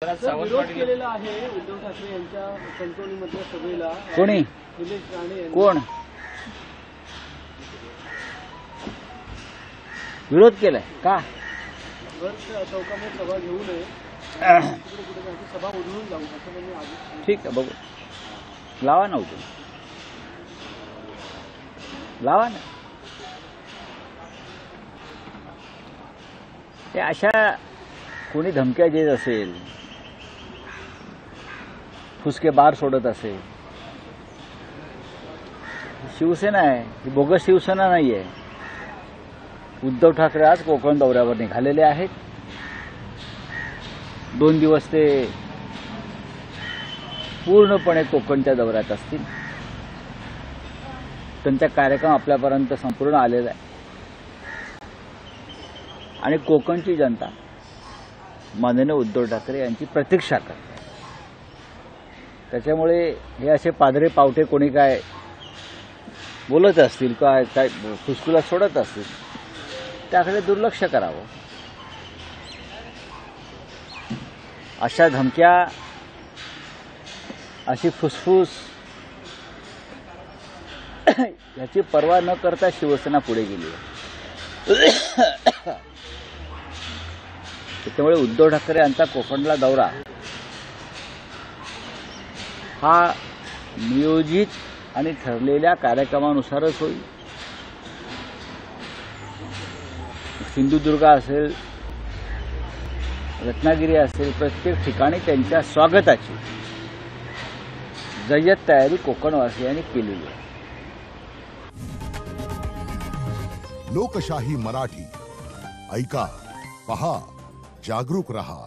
विरोध केलेला आहे उद्धव ठाकरे यांच्या कंटोलीमधल्या सभेला कोणी निलेश राणे यांनी कोण विरोध केलाय का? भर चौकामध्ये सभा घेऊ नये, तिकडे कुठे जायची सभा उधळून जाऊ असं त्यांनी आधी. ठीक आहे, बघू, लावा ना उद्या, लावा ना. ते अशा कोणी धमक्या देत असेल, फुसके बार सोडत असेल, शिवसेना आहे ही, बोगस शिवसेना नाही आहे. उद्धव ठाकरे आज कोकण दौऱ्यावर निघालेले आहेत. 2 दिवस ते पूर्णपणे कोकणच्या दौऱ्यात असतील. त्यांचा कार्यक्रम आपल्यापर्यंत संपूर्ण आलेला आहे आणि कोकणची जनता माननीय उद्धव ठाकरे यांची प्रतीक्षा करते. त्याच्यामुळे हे असे पादरे पावटे कोणी काय बोलत असतील, काय काय फुसफुला सोडत असतील, त्याकडे दुर्लक्ष करावं. अशा धमक्या, अशी फुसफुस याची पर्वा न करता शिवसेना पुढे गेली आहे. त्यामुळे उद्धव ठाकरे यांचा कोकणला दौरा हा नियोजित आणि ठरलेल्या कार्यक्रमानुसारच होईल. सिंधुदुर्ग असेल, रत्नागिरी असेल, प्रत्येक ठिकाणी त्यांच्या स्वागताची जय्यत तयारी कोकणवासियांनी केलेली आहे. लोकशाही मराठी ऐका, पहा, जागरूक रहा.